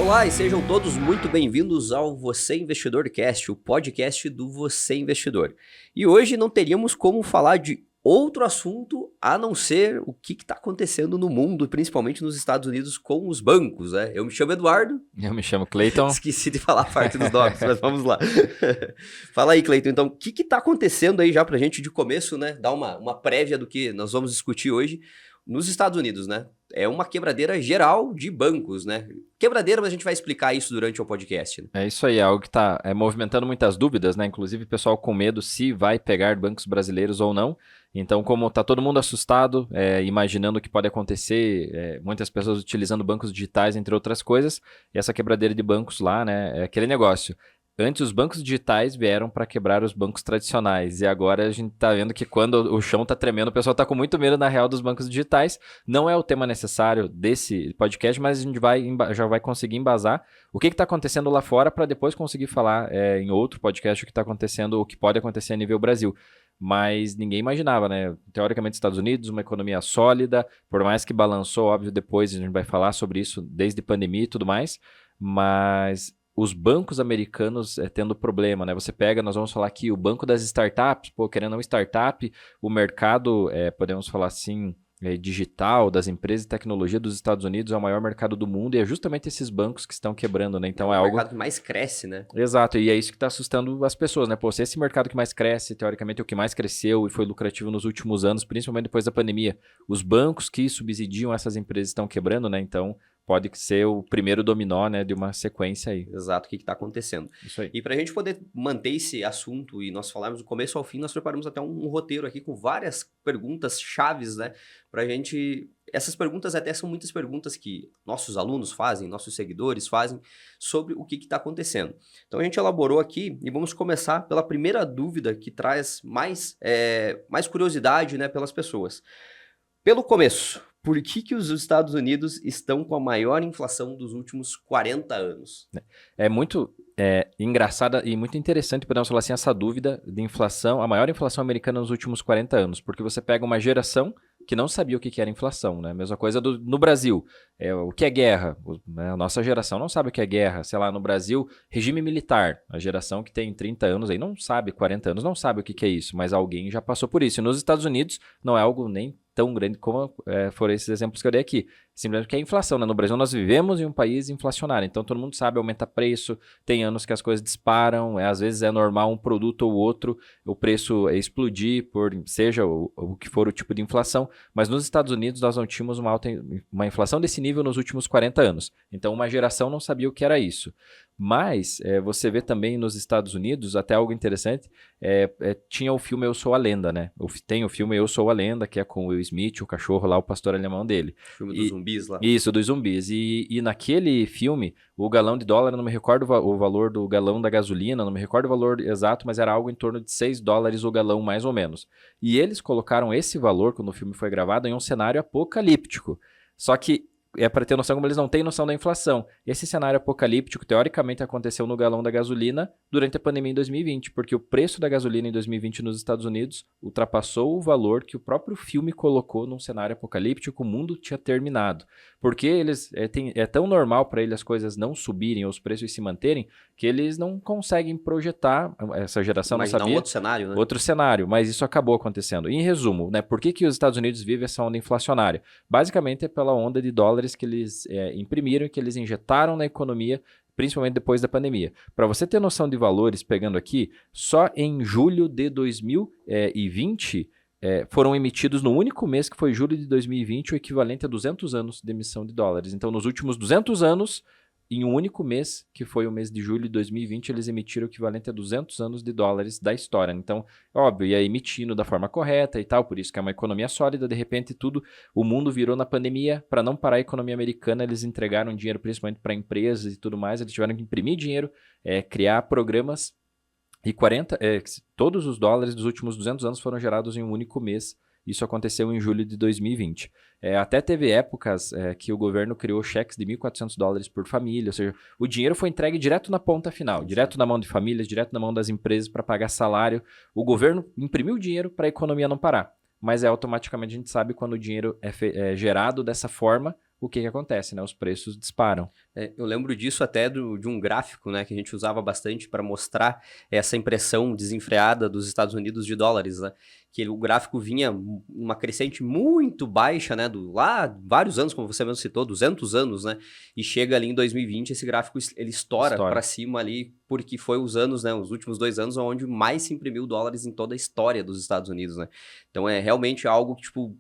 Olá e sejam todos muito bem-vindos ao Você Investidor Cast, o podcast do Você Investidor. E hoje não teríamos como falar de outro assunto a não ser o que está acontecendo no mundo, principalmente nos Estados Unidos com os bancos, né? Eu me chamo Eduardo. Eu me chamo Cleiton. Esqueci de falar a parte dos nomes, mas vamos lá. Fala aí, Cleiton. Então, o que está acontecendo aí já para a gente de começo, né? Dar uma prévia do que nós vamos discutir hoje nos Estados Unidos, né? É uma quebradeira geral de bancos, né? Quebradeira, mas a gente vai explicar isso durante o podcast. Né? É isso aí, é algo que está movimentando muitas dúvidas, né? Inclusive o pessoal com medo se vai pegar bancos brasileiros ou não. Então, como está todo mundo assustado, imaginando o que pode acontecer, muitas pessoas utilizando bancos digitais, entre outras coisas, e essa quebradeira de bancos lá, né? É aquele negócio. Antes, os bancos digitais vieram para quebrar os bancos tradicionais. E agora a gente está vendo que quando o chão está tremendo, o pessoal está com muito medo, na real, dos bancos digitais. Não é o tema necessário desse podcast, mas a gente já vai conseguir embasar o que está acontecendo lá fora para depois conseguir falar em outro podcast o que está acontecendo, o que pode acontecer a nível Brasil. Mas ninguém imaginava, né? Teoricamente, Estados Unidos, uma economia sólida, por mais que balançou, óbvio, depois a gente vai falar sobre isso desde pandemia e tudo mais, mas os bancos americanos tendo problema, né? Você pega, nós vamos falar aqui, o banco das startups, querendo uma startup, o mercado, podemos falar assim, digital, das empresas de tecnologia dos Estados Unidos é o maior mercado do mundo e é justamente esses bancos que estão quebrando, né? Então é algo... o mercado que mais cresce, né? Exato, e é isso que está assustando as pessoas, né? Se esse mercado que mais cresce, teoricamente é o que mais cresceu e foi lucrativo nos últimos anos, principalmente depois da pandemia, os bancos que subsidiam essas empresas estão quebrando, né? Então pode ser o primeiro dominó, né, de uma sequência aí. Exato, o que está acontecendo. Isso aí. E para a gente poder manter esse assunto e nós falarmos do começo ao fim, nós preparamos até um roteiro aqui com várias perguntas chaves, né? Para a gente... Essas perguntas até são muitas perguntas que nossos alunos fazem, nossos seguidores fazem sobre o que está acontecendo. Então a gente elaborou aqui e vamos começar pela primeira dúvida que traz mais curiosidade, né, pelas pessoas. Pelo começo, por que os Estados Unidos estão com a maior inflação dos últimos 40 anos? É muito engraçada e muito interessante, podemos falar assim, essa dúvida de inflação, a maior inflação americana nos últimos 40 anos, porque você pega uma geração que não sabia o que era inflação, né? Mesma coisa no Brasil, o que é guerra, né? A nossa geração não sabe o que é guerra, sei lá, no Brasil, regime militar, a geração que tem 30 anos aí não sabe, 40 anos não sabe o que é isso, mas alguém já passou por isso. E nos Estados Unidos não é algo nem tão grande como foram esses exemplos que eu dei aqui. Simplesmente que é inflação, né? No Brasil nós vivemos em um país inflacionário, então todo mundo sabe, aumenta preço, tem anos que as coisas disparam, às vezes é normal um produto ou outro, o preço explodir, seja o que for o tipo de inflação, mas nos Estados Unidos nós não tínhamos uma inflação desse nível nos últimos 40 anos, então uma geração não sabia o que era isso. Mas você vê também nos Estados Unidos, até algo interessante, tinha o filme Eu Sou a Lenda, né? Tem o filme Eu Sou a Lenda, que é com o Will Smith, o cachorro lá, o pastor alemão dele. O filme dos zumbis lá. Isso, dos zumbis. E naquele filme, o galão de dólar, não me recordo o valor do galão da gasolina, não me recordo o valor exato, mas era algo em torno de $6 o galão, mais ou menos. E eles colocaram esse valor, quando o filme foi gravado, em um cenário apocalíptico. Só que para ter noção como eles não têm noção da inflação. Esse cenário apocalíptico, teoricamente, aconteceu no galão da gasolina durante a pandemia em 2020, porque o preço da gasolina em 2020 nos Estados Unidos ultrapassou o valor que o próprio filme colocou num cenário apocalíptico, o mundo tinha terminado. Porque eles é tão normal para eles as coisas não subirem ou os preços se manterem, que eles não conseguem projetar, essa geração Imaginar não sabia, outro cenário, né? Outro cenário, mas isso acabou acontecendo. Em resumo, né, por que os Estados Unidos vivem essa onda inflacionária? Basicamente é pela onda de dólares que eles imprimiram e que eles injetaram na economia, principalmente depois da pandemia. Para você ter noção de valores, pegando aqui, só em julho de 2020 foram emitidos no único mês que foi julho de 2020 o equivalente a 200 anos de emissão de dólares. Então, nos últimos 200 anos, em um único mês, que foi o mês de julho de 2020, eles emitiram o equivalente a 200 anos de dólares da história. Então, óbvio, ia emitindo da forma correta e tal, por isso que é uma economia sólida. De repente, o mundo virou na pandemia. Para não parar a economia americana, eles entregaram dinheiro principalmente para empresas e tudo mais. Eles tiveram que imprimir dinheiro, criar programas. E todos os dólares dos últimos 200 anos foram gerados em um único mês. Isso aconteceu em julho de 2020. Até teve épocas que o governo criou cheques de $1.400 por família, ou seja, o dinheiro foi entregue direto na ponta final, direto na mão de famílias, direto na mão das empresas para pagar salário. O governo imprimiu o dinheiro para a economia não parar. Mas automaticamente a gente sabe quando o dinheiro é gerado dessa forma, o que acontece, né? Os preços disparam. Eu lembro disso até de um gráfico, né, que a gente usava bastante para mostrar essa impressão desenfreada dos Estados Unidos de dólares, né? Que o gráfico vinha uma crescente muito baixa, né, lá vários anos, como você mesmo citou, 200 anos, né? E chega ali em 2020, esse gráfico ele estoura para cima ali, porque foi os anos, né, os últimos 2 anos, onde mais se imprimiu dólares em toda a história dos Estados Unidos, né? Então é realmente algo, tipo,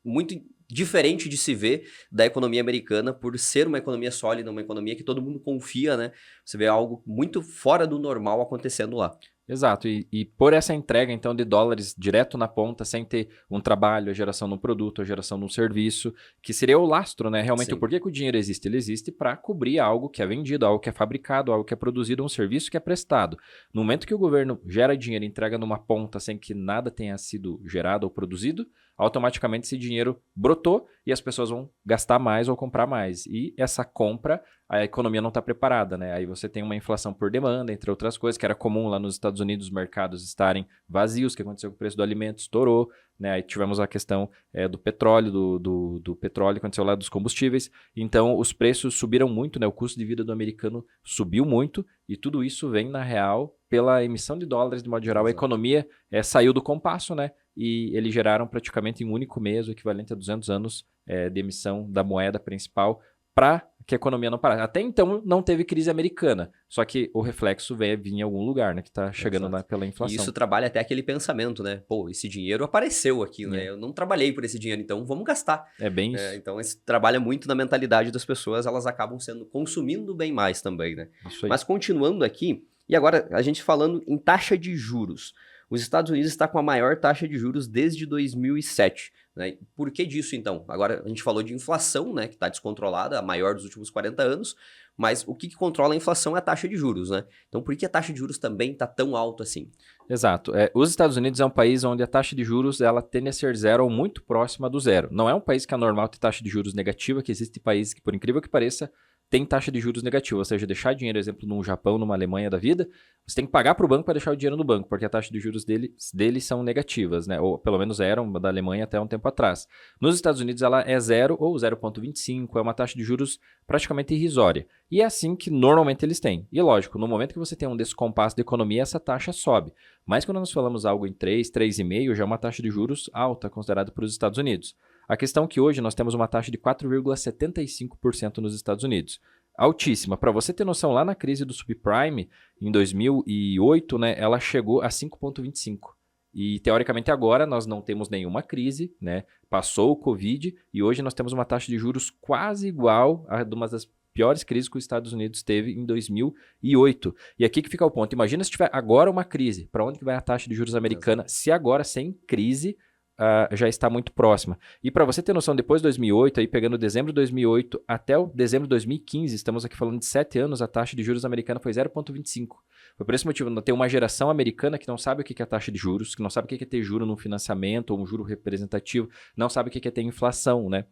muito diferente de se ver da economia americana por ser uma economia sólida, uma economia que todo mundo confia, né? Você vê algo muito fora do normal acontecendo lá. Exato, e por essa entrega então de dólares direto na ponta, sem ter um trabalho, a geração de um produto, a geração de um serviço, que seria o lastro, né? Realmente, Sim. o porquê que o dinheiro existe? Ele existe para cobrir algo que é vendido, algo que é fabricado, algo que é produzido, um serviço que é prestado. No momento que o governo gera dinheiro e entrega numa ponta sem que nada tenha sido gerado ou produzido, automaticamente esse dinheiro brotou e as pessoas vão gastar mais ou comprar mais. E essa compra, a economia não está preparada, né? Aí você tem uma inflação por demanda, entre outras coisas, que era comum lá nos Estados Unidos os mercados estarem vazios, que aconteceu com o preço do alimento, estourou, né? Aí tivemos a questão do petróleo, do petróleo, aconteceu lá dos combustíveis. Então os preços subiram muito, né? O custo de vida do americano subiu muito e tudo isso vem, na real, pela emissão de dólares, de modo geral. Exato. A economia saiu do compasso, né? E eles geraram praticamente em um único mês, o equivalente a 200 anos de emissão da moeda principal, para que a economia não parasse. Até então não teve crise americana, só que o reflexo vinha em algum lugar, né, que está chegando lá pela inflação. E isso trabalha até aquele pensamento, né? Pô, esse dinheiro apareceu aqui, né? Eu não trabalhei por esse dinheiro, então vamos gastar. É bem isso. Então, isso trabalha muito na mentalidade das pessoas, elas acabam consumindo bem mais também, né? Isso aí. Mas continuando aqui, e agora a gente falando em taxa de juros. Os Estados Unidos está com a maior taxa de juros desde 2007. Né? Por que disso, então? Agora, a gente falou de inflação, né, que está descontrolada, a maior dos últimos 40 anos, mas o que controla a inflação é a taxa de juros, né? Então, por que a taxa de juros também está tão alta assim? Exato. Os Estados Unidos é um país onde a taxa de juros ela tende a ser zero ou muito próxima do zero. Não é um país que é normal ter taxa de juros negativa, que existe países que, por incrível que pareça, tem taxa de juros negativa, ou seja, deixar dinheiro, exemplo, num Japão, numa Alemanha da vida, você tem que pagar para o banco para deixar o dinheiro no banco, porque a taxa de juros deles são negativas, né? Ou pelo menos eram da Alemanha até um tempo atrás. Nos Estados Unidos ela é 0 ou 0,25, é uma taxa de juros praticamente irrisória. E é assim que normalmente eles têm. E lógico, no momento que você tem um descompasso de economia, essa taxa sobe. Mas quando nós falamos algo em 3, 3,5, já é uma taxa de juros alta considerada para os Estados Unidos. A questão é que hoje nós temos uma taxa de 4,75% nos Estados Unidos. Altíssima. Para você ter noção, lá na crise do subprime, em 2008, né, ela chegou a 5,25%. E, teoricamente, agora nós não temos nenhuma crise, né? Passou o Covid e hoje nós temos uma taxa de juros quase igual a uma das piores crises que os Estados Unidos teve em 2008. E aqui que fica o ponto. Imagina se tiver agora uma crise. Para onde que vai a taxa de juros americana? Se agora, sem crise, já está muito próxima. E para você ter noção, depois de 2008, aí pegando dezembro de 2008 até o dezembro de 2015, estamos aqui falando de 7 anos, a taxa de juros americana foi 0,25. Foi por esse motivo, tem uma geração americana que não sabe o que é taxa de juros, que não sabe o que é ter juro num financiamento ou um juro representativo, não sabe o que é ter inflação, né?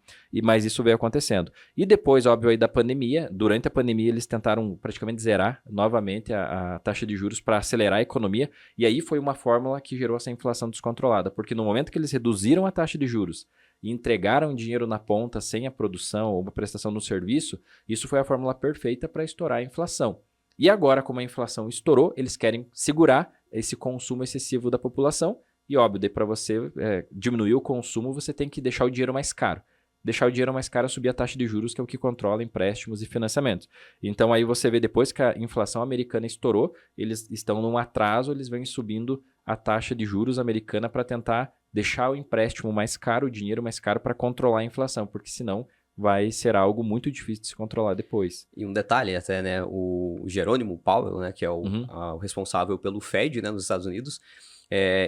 Mas isso veio acontecendo. E depois, óbvio, aí da pandemia, durante a pandemia eles tentaram praticamente zerar novamente a taxa de juros para acelerar a economia, e aí foi uma fórmula que gerou essa inflação descontrolada, porque no momento que eles reduziram a taxa de juros e entregaram dinheiro na ponta sem a produção ou a prestação do serviço, isso foi a fórmula perfeita para estourar a inflação. E agora, como a inflação estourou, eles querem segurar esse consumo excessivo da população e, óbvio, para você diminuir o consumo, você tem que deixar o dinheiro mais caro. Deixar o dinheiro mais caro é subir a taxa de juros, que é o que controla empréstimos e financiamentos. Então, aí você vê, depois que a inflação americana estourou, eles estão num atraso, eles vêm subindo a taxa de juros americana para tentar deixar o empréstimo mais caro, o dinheiro mais caro para controlar a inflação, porque senão vai ser algo muito difícil de se controlar depois. E um detalhe até, né, o Jerônimo Powell, né, que é o responsável pelo Fed, né, nos Estados Unidos,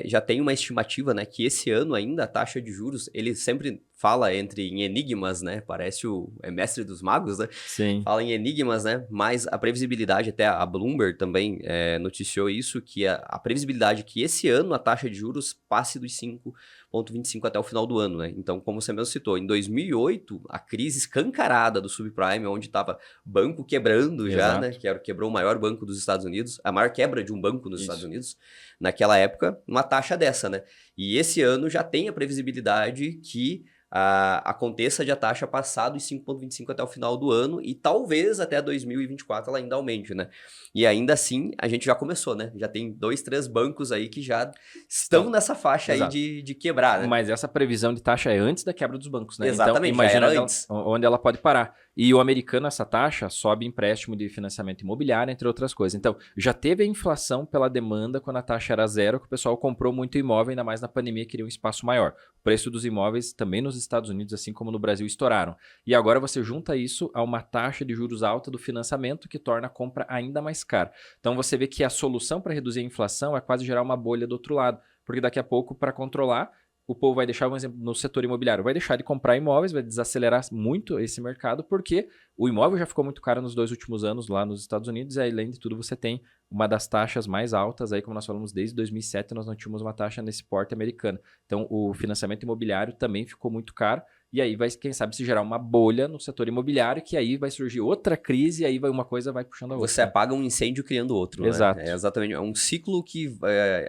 já tem uma estimativa, né, que esse ano ainda a taxa de juros, ele sempre fala em enigmas, né, parece o mestre dos magos, né? Sim. Fala em enigmas, né, mas a previsibilidade, até a Bloomberg também noticiou isso, que a previsibilidade que esse ano a taxa de juros passe dos 5,25 até o final do ano, né? Então, como você mesmo citou, em 2008, a crise escancarada do subprime, onde estava banco quebrando já, né, quebrou o maior banco dos Estados Unidos, a maior quebra de um banco nos Estados Unidos, naquela época, uma taxa dessa, né? E esse ano já tem a previsibilidade que aconteça de a taxa passar dos 5,25 até o final do ano e talvez até 2024 ela ainda aumente, né? E ainda assim, a gente já começou, né? Já tem 2, 3 bancos aí que já estão nessa faixa aí Exato. de quebrar, né? Mas essa previsão de taxa é antes da quebra dos bancos, né? Exatamente, então, já era imagina antes. onde ela pode parar. E o americano, essa taxa, sobe empréstimo de financiamento imobiliário, entre outras coisas. Então, já teve a inflação pela demanda quando a taxa era zero, que o pessoal comprou muito imóvel, ainda mais na pandemia, queria um espaço maior. O preço dos imóveis também nos Estados Unidos, assim como no Brasil, estouraram. E agora você junta isso a uma taxa de juros alta do financiamento, que torna a compra ainda mais cara. Então, você vê que a solução para reduzir a inflação é quase gerar uma bolha do outro lado. Porque daqui a pouco, para controlar, o povo vai deixar, por exemplo, no setor imobiliário, vai deixar de comprar imóveis, vai desacelerar muito esse mercado, porque o imóvel já ficou muito caro nos 2 últimos anos lá nos Estados Unidos, e além de tudo você tem uma das taxas mais altas, aí como nós falamos, desde 2007 nós não tínhamos uma taxa nesse porte americano. Então o financiamento imobiliário também ficou muito caro, e aí vai, quem sabe, se gerar uma bolha no setor imobiliário, que aí vai surgir outra crise, e aí uma coisa vai puxando a outra. Você apaga um incêndio criando outro, Exato. né? É exatamente, é um ciclo que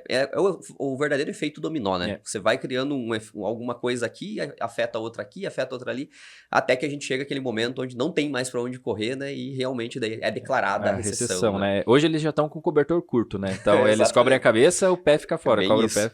é o verdadeiro efeito dominó, né? Você vai criando alguma coisa aqui, afeta outra aqui, afeta outra ali, até que a gente chega àquele momento onde não tem mais para onde correr, né? E realmente daí é declarada a recessão, né? Hoje eles já estão com cobertor curto, né? Então eles cobrem a cabeça, o pé fica fora, cobra o pé.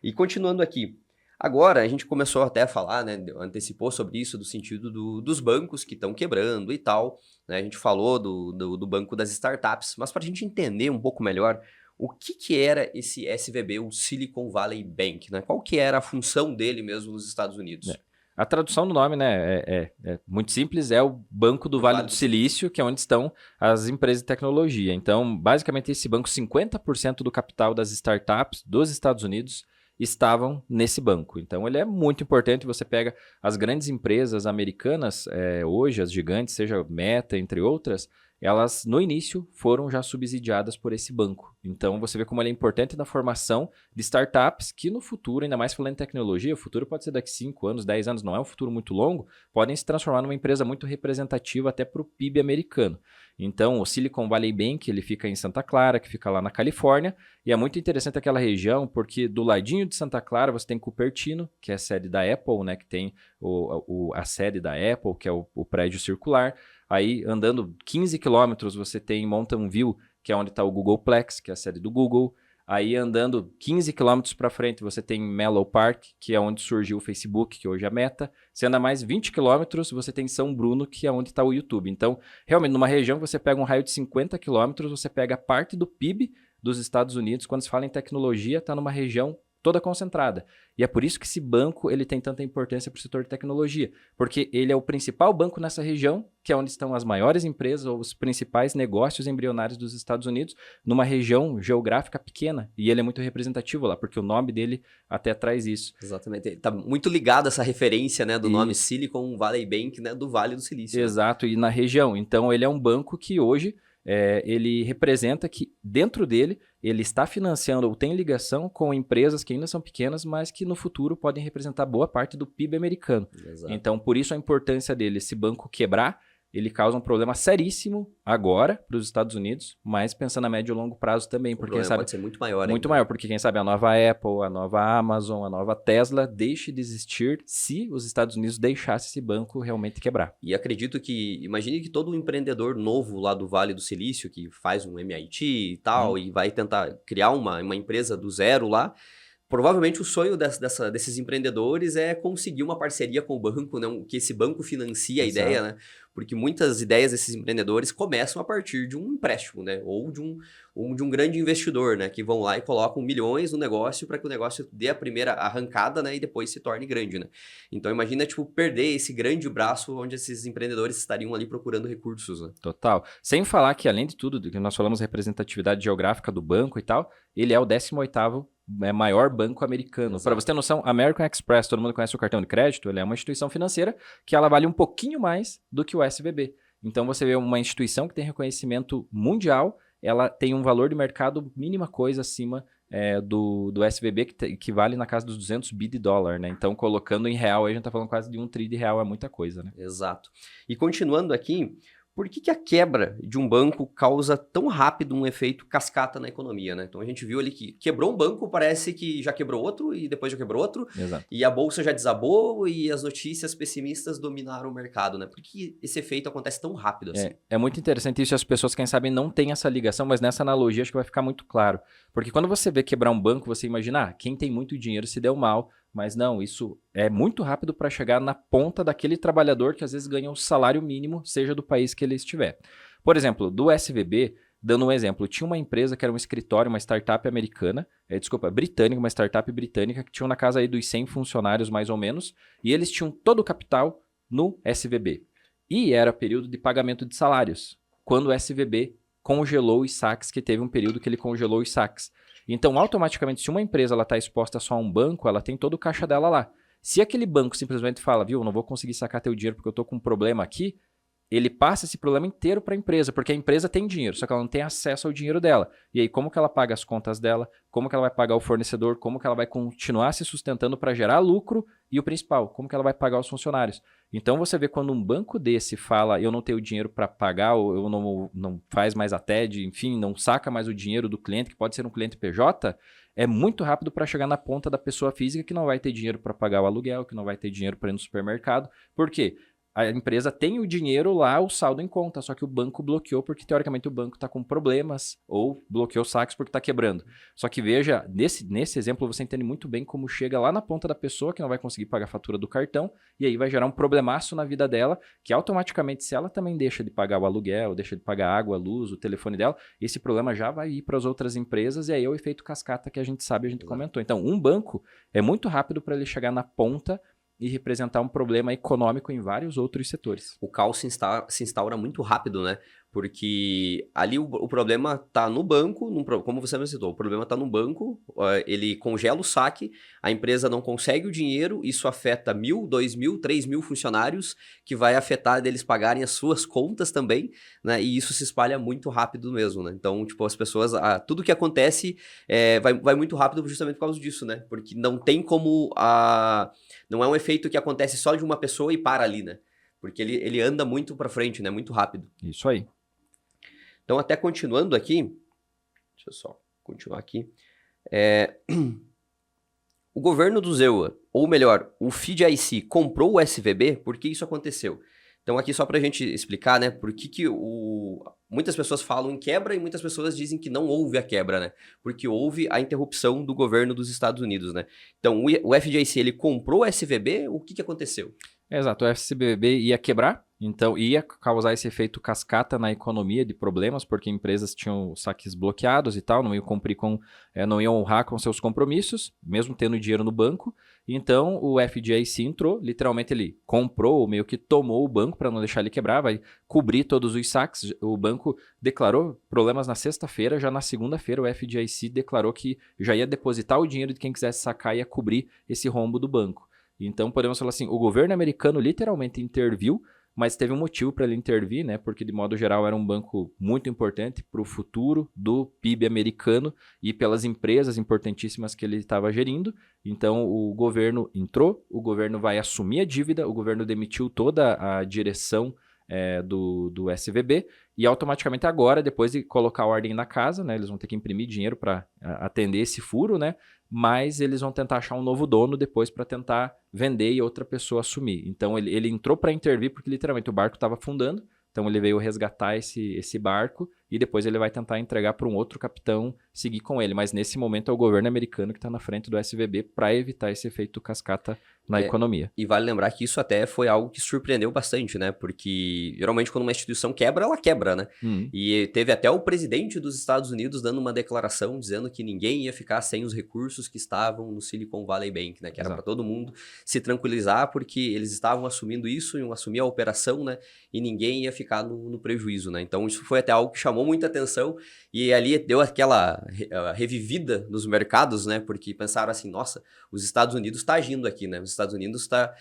E continuando aqui, agora, a gente começou até a falar, né, antecipou sobre isso, do sentido dos bancos que estão quebrando e tal, né, a gente falou do banco das startups, mas para a gente entender um pouco melhor, o que era esse SVB, o Silicon Valley Bank, né? Qual que era a função dele mesmo nos Estados Unidos? A tradução do nome, né, é muito simples, é o Banco do Vale do Silício, que é onde estão as empresas de tecnologia. Então, basicamente, esse banco, 50% do capital das startups dos Estados Unidos estavam nesse banco. Então, ele é muito importante. Você pega as grandes empresas americanas, hoje, as gigantes, seja Meta, entre outras, elas, no início, foram já subsidiadas por esse banco. Então, você vê como ele é importante na formação de startups que no futuro, ainda mais falando em tecnologia, o futuro pode ser daqui 5 anos, 10 anos, não é um futuro muito longo, podem se transformar numa empresa muito representativa até para o PIB americano. Então, o Silicon Valley Bank, ele fica em Santa Clara, que fica lá na Califórnia, e é muito interessante aquela região, porque do ladinho de Santa Clara você tem Cupertino, que é a sede da Apple, né, que tem a sede da Apple, que é o prédio circular. Aí, andando 15 quilômetros, você tem Mountain View, que é onde está o Googleplex, que é a sede do Google. Aí, andando 15 quilômetros para frente, você tem Menlo Park, que é onde surgiu o Facebook, que hoje é a Meta. Você anda mais 20 quilômetros, você tem São Bruno, que é onde está o YouTube. Então, realmente, numa região que você pega um raio de 50 quilômetros, você pega parte do PIB dos Estados Unidos. Quando se fala em tecnologia, está numa região toda concentrada. E é por isso que esse banco ele tem tanta importância para o setor de tecnologia, porque ele é o principal banco nessa região, que é onde estão as maiores empresas ou os principais negócios embrionários dos Estados Unidos, numa região geográfica pequena. E ele é muito representativo lá, porque o nome dele até traz isso. Exatamente. Está muito ligado a essa referência, né, do nome Silicon Valley Bank, né, do Vale do Silício. Exato, né? E na região. Então, ele é um banco que hoje ele representa que dentro dele ele está financiando ou tem ligação com empresas que ainda são pequenas, mas que no futuro podem representar boa parte do PIB americano. Exato. Então, por isso a importância dele, esse banco quebrar, ele causa um problema seríssimo agora para os Estados Unidos, mas pensando a médio e longo prazo também. Porque quem sabe, pode ser muito maior. Muito maior, porque quem sabe a nova Apple, a nova Amazon, a nova Tesla deixe de existir se os Estados Unidos deixassem esse banco realmente quebrar. E acredito que, imagine que todo um empreendedor novo lá do Vale do Silício, que faz um MIT e tal, e vai tentar criar uma empresa do zero lá, provavelmente o sonho desses empreendedores é conseguir uma parceria com o banco, né? Que esse banco financia a ideia, né? Porque muitas ideias desses empreendedores começam a partir de um empréstimo, né? Ou de um grande investidor, né? Que vão lá e colocam milhões no negócio para que o negócio dê a primeira arrancada, né? E depois se torne grande, né? Então imagina, tipo, perder esse grande braço onde esses empreendedores estariam ali procurando recursos, né? Total. Sem falar que, além de tudo, do que nós falamos representatividade geográfica do banco e tal, ele é o 18º maior banco americano. Para você ter noção, American Express, todo mundo conhece o cartão de crédito, ele é uma instituição financeira que ela vale um pouquinho mais do que o SVB. Então você vê uma instituição que tem reconhecimento mundial, ela tem um valor de mercado mínima coisa acima do SVB, que vale na casa dos 200 bi de dólar, né? Então colocando em real, aí a gente tá falando quase de 1 tri de real, é muita coisa, né? Exato. E continuando aqui, por que a quebra de um banco causa tão rápido um efeito cascata na economia, né? Então a gente viu ali que quebrou um banco, parece que já quebrou outro e depois já quebrou outro, Exato. e a bolsa já desabou e as notícias pessimistas dominaram o mercado, né? Por que esse efeito acontece tão rápido assim? É muito interessante isso, e as pessoas, quem sabe, não têm essa ligação, mas nessa analogia acho que vai ficar muito claro. Porque quando você vê quebrar um banco, você imagina, quem tem muito dinheiro se deu mal, mas não, isso é muito rápido para chegar na ponta daquele trabalhador que às vezes ganha o salário mínimo, seja do país que ele estiver. Por exemplo, do SVB, dando um exemplo, tinha uma empresa que era um escritório, uma startup americana, britânica, uma startup britânica, que tinha na casa aí dos 100 funcionários mais ou menos, e eles tinham todo o capital no SVB. E era período de pagamento de salários, quando o SVB congelou os saques, que teve um período que ele congelou os saques. Então, automaticamente, se uma empresa está exposta só a um banco, ela tem todo o caixa dela lá. Se aquele banco simplesmente fala, viu, não vou conseguir sacar teu dinheiro porque eu estou com um problema aqui, ele passa esse problema inteiro para a empresa, porque a empresa tem dinheiro, só que ela não tem acesso ao dinheiro dela. E aí, como que ela paga as contas dela? Como que ela vai pagar o fornecedor? Como que ela vai continuar se sustentando para gerar lucro? E o principal, como que ela vai pagar os funcionários? Então, você vê quando um banco desse fala, eu não tenho dinheiro para pagar, ou eu não faz mais a TED, enfim, não saca mais o dinheiro do cliente, que pode ser um cliente PJ, é muito rápido para chegar na ponta da pessoa física que não vai ter dinheiro para pagar o aluguel, que não vai ter dinheiro para ir no supermercado. Por quê? A empresa tem o dinheiro lá, o saldo em conta, só que o banco bloqueou porque, teoricamente, o banco está com problemas ou bloqueou saques porque está quebrando. Só que veja, nesse exemplo você entende muito bem como chega lá na ponta da pessoa que não vai conseguir pagar a fatura do cartão e aí vai gerar um problemaço na vida dela que automaticamente, se ela também deixa de pagar o aluguel, deixa de pagar a água, a luz, o telefone dela, esse problema já vai ir para as outras empresas e aí é o efeito cascata que a gente sabe, a gente comentou. Então, um banco é muito rápido para ele chegar na ponta e representar um problema econômico em vários outros setores. O caos se instaura muito rápido, né? Porque ali o problema tá no banco, como você me citou, o problema tá no banco, ele congela o saque, a empresa não consegue o dinheiro, isso afeta 1.000, 2.000, 3.000 funcionários, que vai afetar deles pagarem as suas contas também, né? E isso se espalha muito rápido mesmo, né? Então, tipo, as pessoas, tudo que acontece vai muito rápido justamente por causa disso, né? Porque não tem como, não é um efeito que acontece só de uma pessoa e para ali, né? Porque ele anda muito para frente, né? Muito rápido. Isso aí. Então, até continuando aqui, deixa eu só continuar aqui. O governo do ZEUA, ou melhor, o FDIC, comprou o SVB, por que isso aconteceu? Então, aqui só para a gente explicar, né, por que muitas pessoas falam em quebra e muitas pessoas dizem que não houve a quebra, né? Porque houve a interrupção do governo dos Estados Unidos, né? Então, o FDIC, ele comprou o SVB, o que aconteceu? Exato, o SVB ia quebrar, então ia causar esse efeito cascata na economia de problemas, porque empresas tinham saques bloqueados e tal, não iam cumprir não iam honrar com seus compromissos, mesmo tendo dinheiro no banco. Então o FDIC entrou, literalmente ele comprou, ou meio que tomou o banco para não deixar ele quebrar, vai cobrir todos os saques. O banco declarou problemas na sexta-feira, já na segunda-feira o FDIC declarou que já ia depositar o dinheiro de quem quisesse sacar e ia cobrir esse rombo do banco. Então, podemos falar assim, o governo americano literalmente interviu, mas teve um motivo para ele intervir, né? Porque, de modo geral, era um banco muito importante para o futuro do PIB americano e pelas empresas importantíssimas que ele estava gerindo. Então, o governo entrou, o governo vai assumir a dívida, o governo demitiu toda a direção do SVB e automaticamente agora, depois de colocar ordem na casa, né, eles vão ter que imprimir dinheiro para atender esse furo, né, mas eles vão tentar achar um novo dono depois para tentar vender e outra pessoa assumir. Então ele entrou para intervir porque literalmente o barco estava afundando, então ele veio resgatar esse barco e depois ele vai tentar entregar para um outro capitão seguir com ele. Mas nesse momento é o governo americano que está na frente do SVB para evitar esse efeito cascata na economia. E vale lembrar que isso até foi algo que surpreendeu bastante, né? Porque geralmente quando uma instituição quebra, ela quebra, né? E teve até o presidente dos Estados Unidos dando uma declaração dizendo que ninguém ia ficar sem os recursos que estavam no Silicon Valley Bank, né? Que era para todo mundo se tranquilizar porque eles estavam assumindo isso, iam assumir a operação, né? E ninguém ia ficar no prejuízo, né? Então isso foi até algo que chamou muita atenção e ali deu aquela revivida nos mercados, né? Porque pensaram assim, nossa, os Estados Unidos está agindo aqui, né? Os Estados Unidos está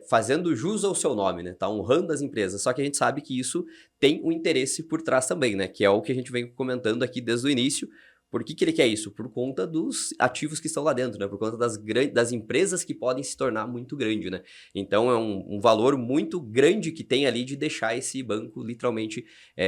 fazendo jus ao seu nome, né? Está honrando as empresas. Só que a gente sabe que isso tem um interesse por trás também, né? Que é o que a gente vem comentando aqui desde o início. Por que ele quer isso? Por conta dos ativos que estão lá dentro, né? Por conta das empresas que podem se tornar muito grandes, né? Então é um valor muito grande que tem ali de deixar esse banco literalmente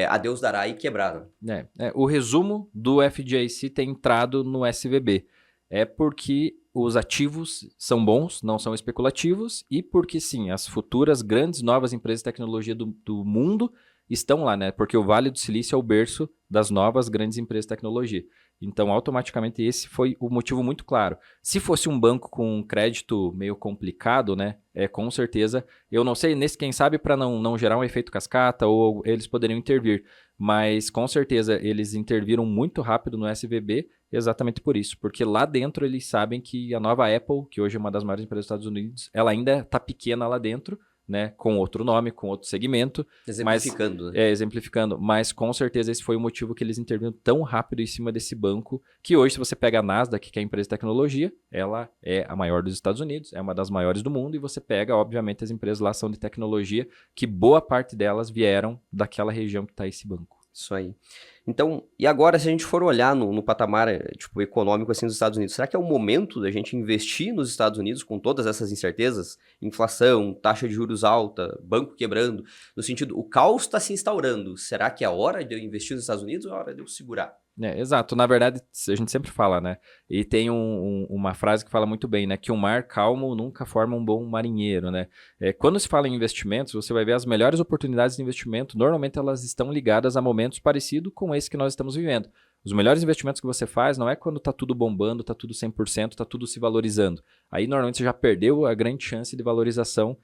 a Deus dará e quebrar. Né? O resumo do FDIC ter entrado no SVB é porque os ativos são bons, não são especulativos, e porque sim, as futuras grandes novas empresas de tecnologia do mundo estão lá, né? Porque o Vale do Silício é o berço das novas grandes empresas de tecnologia. Então, automaticamente, esse foi o motivo muito claro. Se fosse um banco com um crédito meio complicado, né? Com certeza, eu não sei, nesse quem sabe, para não gerar um efeito cascata, ou eles poderiam intervir. Mas, com certeza, eles interviram muito rápido no SVB, exatamente por isso. Porque lá dentro eles sabem que a nova Apple, que hoje é uma das maiores empresas dos Estados Unidos, ela ainda está pequena lá dentro, né, com outro nome, com outro segmento. Exemplificando, né? Exemplificando. Mas com certeza esse foi o motivo que eles interviram tão rápido em cima desse banco, que hoje, se você pega a Nasdaq, que é a empresa de tecnologia, ela é a maior dos Estados Unidos, é uma das maiores do mundo, e você pega, obviamente, as empresas lá são de tecnologia, que boa parte delas vieram daquela região que está esse banco. Isso aí. Então, e agora, se a gente for olhar no patamar tipo, econômico assim, dos Estados Unidos, será que é o momento da gente investir nos Estados Unidos com todas essas incertezas? Inflação, taxa de juros alta, banco quebrando, no sentido, o caos está se instaurando. Será que é a hora de eu investir nos Estados Unidos ou é a hora de eu segurar? Exato. Na verdade, a gente sempre fala, né? E tem uma frase que fala muito bem, né? Que um mar calmo nunca forma um bom marinheiro, né? Quando se fala em investimentos, você vai ver as melhores oportunidades de investimento. Normalmente elas estão ligadas a momentos parecidos com esse que nós estamos vivendo. Os melhores investimentos que você faz não é quando está tudo bombando, está tudo 100%, está tudo se valorizando. Aí normalmente você já perdeu a grande chance de valorização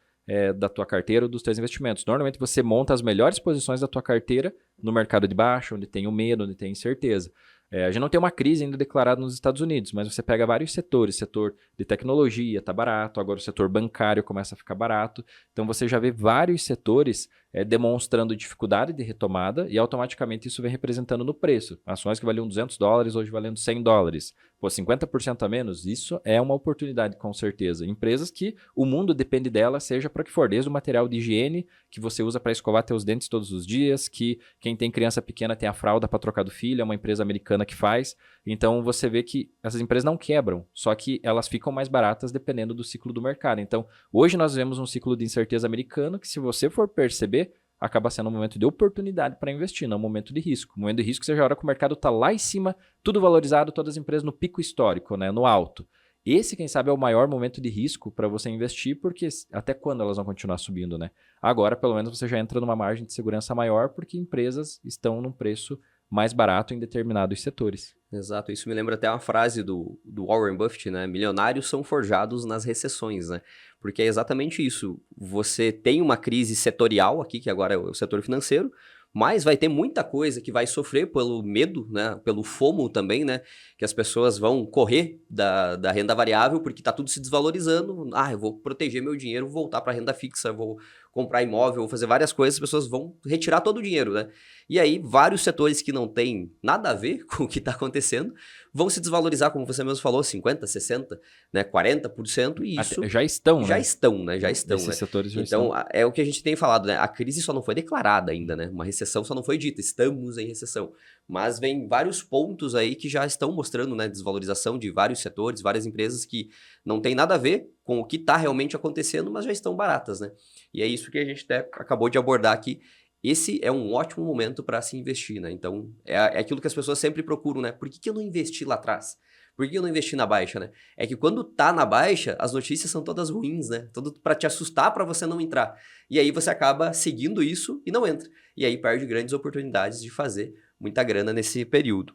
da tua carteira ou dos teus investimentos. Normalmente você monta as melhores posições da tua carteira no mercado de baixo, onde tem o medo, onde tem incerteza. A gente não tem uma crise ainda declarada nos Estados Unidos, mas você pega vários setores, setor de tecnologia está barato, agora o setor bancário começa a ficar barato, então você já vê vários setores demonstrando dificuldade de retomada e automaticamente isso vem representando no preço. Ações que valiam $200, hoje valendo $100. Pô, 50% a menos, isso é uma oportunidade com certeza. Empresas que o mundo depende dela, seja para que for, desde o material de higiene que você usa para escovar teus dentes todos os dias, que quem tem criança pequena tem a fralda para trocar do filho, é uma empresa americana que faz. Então você vê que essas empresas não quebram, só que elas ficam mais baratas dependendo do ciclo do mercado. Então hoje nós vemos um ciclo de incerteza americano que, se você for perceber, acaba sendo um momento de oportunidade para investir, não um momento de risco. O momento de risco seja a hora que o mercado está lá em cima, tudo valorizado, todas as empresas no pico histórico, né, no alto. Esse, quem sabe, é o maior momento de risco para você investir, porque até quando elas vão continuar subindo, né? Agora, pelo menos, você já entra numa margem de segurança maior, porque empresas estão num preço mais barato em determinados setores. Exato, isso me lembra até uma frase do Warren Buffett, né? Milionários são forjados nas recessões, né? Porque é exatamente isso. Você tem uma crise setorial aqui, que agora é o setor financeiro, mas vai ter muita coisa que vai sofrer pelo medo, né? Pelo FOMO também, né? Que as pessoas vão correr da renda variável porque está tudo se desvalorizando. Eu vou proteger meu dinheiro, vou voltar para a renda fixa, vou comprar imóvel, vou fazer várias coisas, as pessoas vão retirar todo o dinheiro, né? E aí, vários setores que não têm nada a ver com o que está acontecendo vão se desvalorizar, como você mesmo falou, 50%, 60%, né, 40%, e isso... Já estão, já né? estão, né? Já estão, Esses né? setores já então, estão. é o que a gente tem falado, né? A crise só não foi declarada ainda, né? Uma recessão só não foi dita, estamos em recessão. Mas vem vários pontos aí que já estão mostrando, né, desvalorização de vários setores, várias empresas que não tem nada a ver com o que está realmente acontecendo, mas já estão baratas, né? E é isso que a gente até acabou de abordar aqui. Esse é um ótimo momento para se investir, né? Então, é aquilo que as pessoas sempre procuram, né? Por que eu não investi lá atrás? Por que eu não investi na baixa, né? É que quando tá na baixa, as notícias são todas ruins, né? Tudo para te assustar, para você não entrar. E aí você acaba seguindo isso e não entra. E aí perde grandes oportunidades de fazer muita grana nesse período.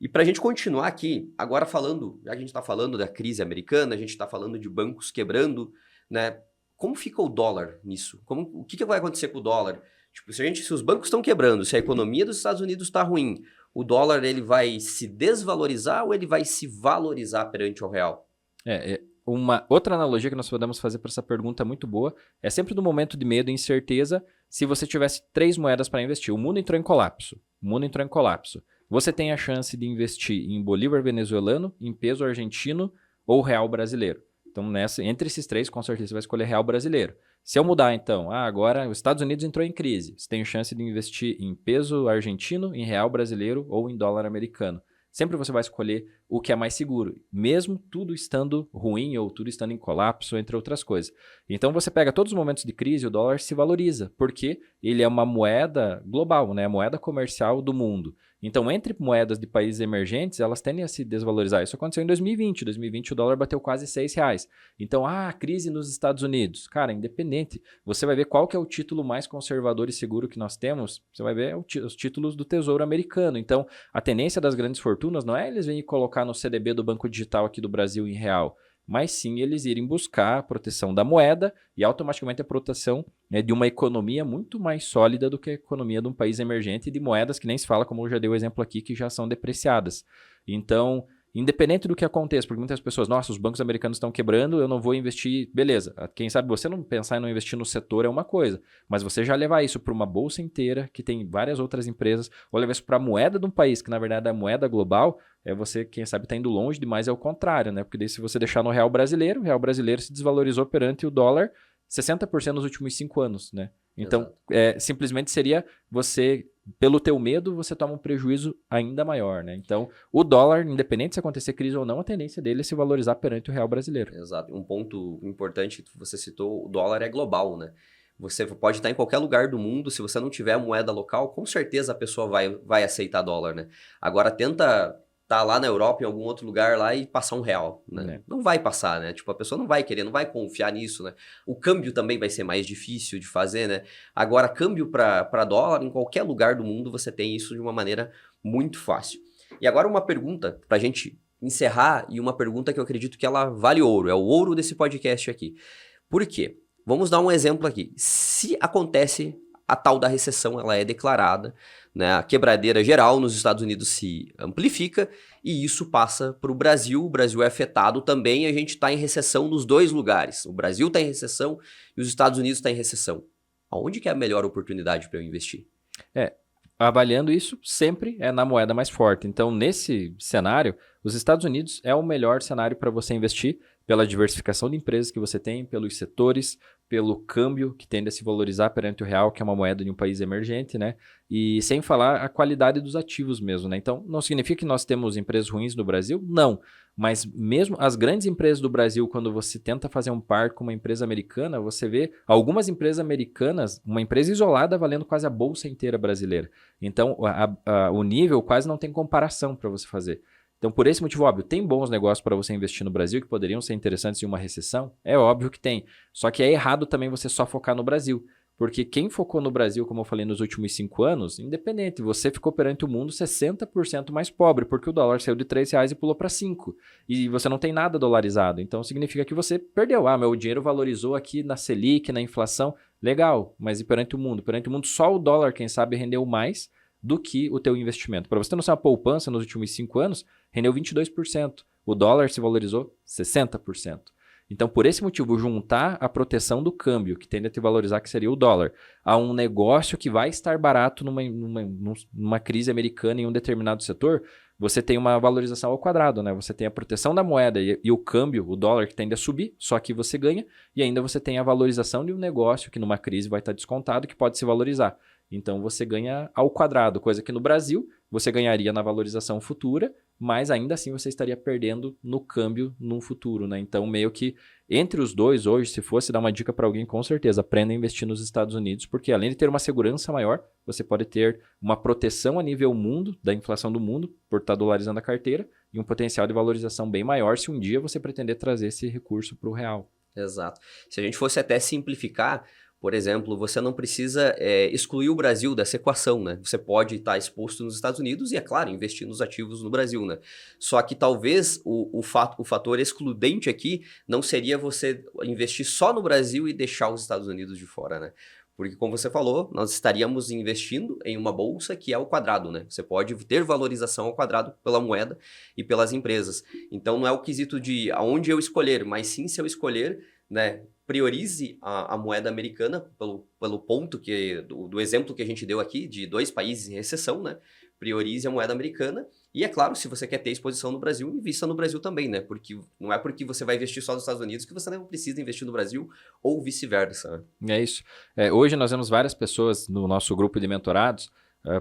E para a gente continuar aqui, agora falando, já que a gente está falando da crise americana, a gente está falando de bancos quebrando, né? Como fica o dólar nisso? O que vai acontecer com o dólar? Tipo, se os bancos estão quebrando, se a economia dos Estados Unidos está ruim, o dólar ele vai se desvalorizar ou ele vai se valorizar perante o real? Uma outra analogia que nós podemos fazer para essa pergunta muito boa é sempre no momento de medo e incerteza, se você tivesse 3 moedas para investir. O mundo entrou em colapso. Você tem a chance de investir em bolívar venezuelano, em peso argentino ou real brasileiro. Então, entre esses 3, com certeza você vai escolher real brasileiro. Se eu mudar, então, agora os Estados Unidos entrou em crise, você tem chance de investir em peso argentino, em real brasileiro ou em dólar americano. sempre você vai escolher o que é mais seguro, mesmo tudo estando ruim ou tudo estando em colapso, entre outras coisas. Então você pega todos os momentos de crise, o dólar se valoriza, porque ele é uma moeda global, né? A moeda comercial do mundo. Então, entre moedas de países emergentes, elas tendem a se desvalorizar. Isso aconteceu em 2020. Em 2020, o dólar bateu quase R$ 6. Então, crise nos Estados Unidos. Cara, independente, você vai ver qual que é o título mais conservador e seguro que nós temos. Você vai ver os títulos do Tesouro Americano. Então, a tendência das grandes fortunas não é eles virem colocar no CDB do Banco Digital aqui do Brasil em real, mas sim eles irem buscar a proteção da moeda e automaticamente a proteção, né, de uma economia muito mais sólida do que a economia de um país emergente e de moedas que nem se fala, como eu já dei o exemplo aqui, que já são depreciadas. Então, independente do que aconteça, porque muitas pessoas, nossa, os bancos americanos estão quebrando, eu não vou investir. Beleza, quem sabe você não pensar em não investir no setor é uma coisa, mas você já levar isso para uma bolsa inteira, que tem várias outras empresas, ou levar isso para a moeda de um país, que na verdade é a moeda global, você, quem sabe, está indo longe demais, é o contrário, né? Porque daí se você deixar no real brasileiro, o real brasileiro se desvalorizou perante o dólar 60% nos últimos 5 anos, né? Então, simplesmente seria você, pelo teu medo, você toma um prejuízo ainda maior, né? Então, o dólar, independente se acontecer crise ou não, a tendência dele é se valorizar perante o real brasileiro. Exato. Um ponto importante que você citou, o dólar é global, né? Você pode estar em qualquer lugar do mundo, se você não tiver moeda local, com certeza a pessoa vai aceitar dólar, né? Agora, tenta estar lá na Europa, em algum outro lugar lá e passar R$ 1, né? Não vai passar, né? Tipo, a pessoa não vai querer, não vai confiar nisso, né? O câmbio também vai ser mais difícil de fazer, né? Agora, câmbio para dólar, em qualquer lugar do mundo, você tem isso de uma maneira muito fácil. E agora uma pergunta para a gente encerrar, e uma pergunta que eu acredito que ela vale ouro, é o ouro desse podcast aqui. Por quê? Vamos dar um exemplo aqui. Se acontece a tal da recessão, ela é declarada, né? A quebradeira geral nos Estados Unidos se amplifica e isso passa para o Brasil é afetado também, a gente está em recessão nos dois lugares. O Brasil está em recessão e os Estados Unidos estão em recessão. Aonde que é a melhor oportunidade para eu investir? Avaliando isso, sempre é na moeda mais forte. Então, nesse cenário, os Estados Unidos é o melhor cenário para você investir pela diversificação de empresas que você tem, pelos setores, pelo câmbio que tende a se valorizar perante o real, que é uma moeda de um país emergente, né? E sem falar a qualidade dos ativos mesmo, né? Então, não significa que nós temos empresas ruins no Brasil? Não. Mas mesmo as grandes empresas do Brasil, quando você tenta fazer um par com uma empresa americana, você vê algumas empresas americanas, uma empresa isolada valendo quase a bolsa inteira brasileira. Então, o nível quase não tem comparação para você fazer. Então, por esse motivo, óbvio, tem bons negócios para você investir no Brasil que poderiam ser interessantes em uma recessão? É óbvio que tem. Só que é errado também você só focar no Brasil. Porque quem focou no Brasil, como eu falei, nos últimos 5 anos, independente, você ficou perante o mundo 60% mais pobre, porque o dólar saiu de R$ 3 e pulou para 5. E você não tem nada dolarizado. Então, significa que você perdeu. Meu dinheiro valorizou aqui na Selic, na inflação. Legal, mas e perante o mundo? Perante o mundo, só o dólar, quem sabe, rendeu mais do que o teu investimento. Para você ter noção, a poupança nos últimos 5 anos rendeu 22%. O dólar se valorizou 60%. Então, por esse motivo, juntar a proteção do câmbio, que tende a te valorizar, que seria o dólar, a um negócio que vai estar barato numa crise americana em um determinado setor, você tem uma valorização ao quadrado, né? Você tem a proteção da moeda e o câmbio, o dólar, que tende a subir, só que você ganha, e ainda você tem a valorização de um negócio que numa crise vai estar descontado, que pode se valorizar. Então, você ganha ao quadrado, coisa que no Brasil você ganharia na valorização futura, mas ainda assim você estaria perdendo no câmbio num futuro, né? Então, meio que entre os dois hoje, se fosse dar uma dica para alguém, com certeza, aprenda a investir nos Estados Unidos, porque além de ter uma segurança maior, você pode ter uma proteção a nível mundo, da inflação do mundo, por estar dolarizando a carteira, e um potencial de valorização bem maior se um dia você pretender trazer esse recurso para o real. Exato. Se a gente fosse até simplificar, por exemplo, você não precisa excluir o Brasil dessa equação, né? Você pode estar exposto nos Estados Unidos e, é claro, investir nos ativos no Brasil, né? Só que talvez o fator excludente aqui não seria você investir só no Brasil e deixar os Estados Unidos de fora, né? Porque, como você falou, nós estaríamos investindo em uma bolsa que é ao quadrado, né? Você pode ter valorização ao quadrado pela moeda e pelas empresas. Então, não é o quesito de aonde eu escolher, mas sim se eu escolher, né? Priorize a moeda americana pelo ponto do exemplo que a gente deu aqui, de 2 países em recessão, né? Priorize a moeda americana. E, é claro, se você quer ter exposição no Brasil, invista no Brasil também, né? Porque não é porque você vai investir só nos Estados Unidos que você não precisa investir no Brasil ou vice-versa, né? É isso. Hoje nós vemos várias pessoas no nosso grupo de mentorados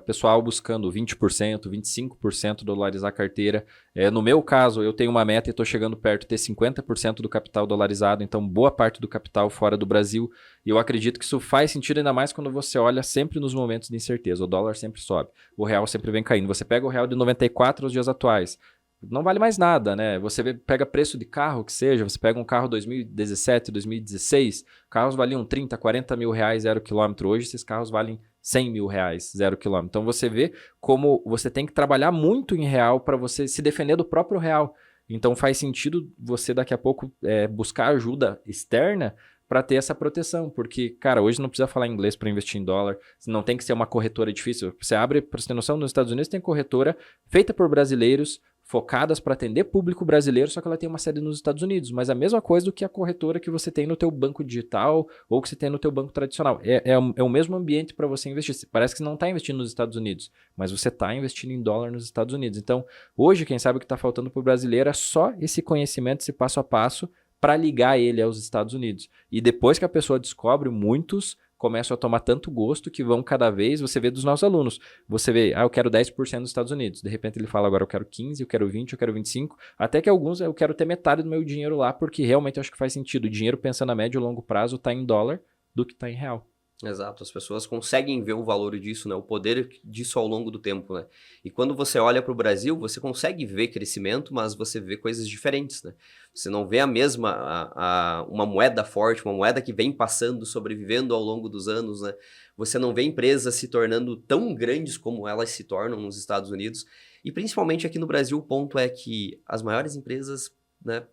pessoal buscando 20%, 25% dolarizar a carteira. No meu caso, eu tenho uma meta e estou chegando perto de ter 50% do capital dolarizado, então boa parte do capital fora do Brasil. E eu acredito que isso faz sentido ainda mais quando você olha sempre nos momentos de incerteza. O dólar sempre sobe, o real sempre vem caindo. Você pega o real de 94 aos dias atuais, não vale mais nada, né? Você pega preço de carro que seja, você pega um carro 2017, 2016, carros valiam 30, 40 mil reais 0 km. Hoje esses carros valem 100 mil reais 0 km. Então você vê como você tem que trabalhar muito em real para você se defender do próprio real. Então faz sentido você daqui a pouco buscar ajuda externa para ter essa proteção, porque, cara, hoje não precisa falar inglês para investir em dólar, não tem que ser uma corretora difícil. Você abre, para você ter noção, nos Estados Unidos tem corretora feita por brasileiros, focadas para atender público brasileiro, só que ela tem uma sede nos Estados Unidos, mas a mesma coisa do que a corretora que você tem no teu banco digital ou que você tem no teu banco tradicional. É o mesmo ambiente para você investir. Parece que você não está investindo nos Estados Unidos, mas você está investindo em dólar nos Estados Unidos. Então, hoje, quem sabe o que está faltando para o brasileiro é só esse conhecimento, esse passo a passo, para ligar ele aos Estados Unidos. E depois que a pessoa descobre, muitos começam a tomar tanto gosto que vão cada vez, você vê dos nossos alunos, você vê, eu quero 10% dos Estados Unidos, de repente ele fala, agora eu quero 15, eu quero 20, eu quero 25, até que alguns eu quero ter metade do meu dinheiro lá, porque realmente eu acho que faz sentido, o dinheiro pensando a médio e longo prazo está em dólar do que está em real. Exato, as pessoas conseguem ver o valor disso, né? O poder disso ao longo do tempo, né? E quando você olha para o Brasil, você consegue ver crescimento, mas você vê coisas diferentes, né? Você não vê a mesma, uma moeda forte, uma moeda que vem passando, sobrevivendo ao longo dos anos, né? Você não vê empresas se tornando tão grandes como elas se tornam nos Estados Unidos. E principalmente aqui no Brasil, o ponto é que as maiores empresas, né,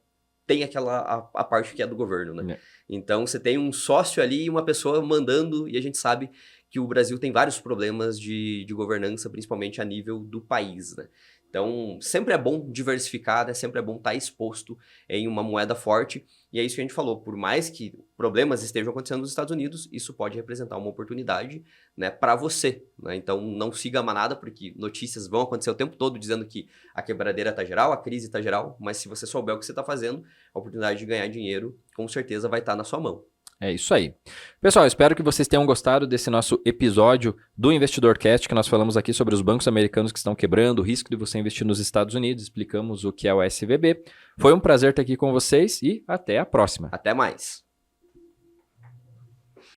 tem a parte que é do governo, né? É. Então, você tem um sócio ali e uma pessoa mandando, e a gente sabe que o Brasil tem vários problemas de governança, principalmente a nível do país, né? Então, sempre é bom diversificar, né? Sempre é bom estar exposto em uma moeda forte. E é isso que a gente falou. Por mais que problemas estejam acontecendo nos Estados Unidos, isso pode representar uma oportunidade, né, para você, né? Então, não siga a manada, porque notícias vão acontecer o tempo todo dizendo que a quebradeira está geral, a crise está geral. Mas se você souber o que você está fazendo, a oportunidade de ganhar dinheiro, com certeza vai estar na sua mão. É isso aí. Pessoal, espero que vocês tenham gostado desse nosso episódio do Investidor Cast, que nós falamos aqui sobre os bancos americanos que estão quebrando, o risco de você investir nos Estados Unidos, explicamos o que é o SVB. Foi um prazer estar aqui com vocês e até a próxima. Até mais.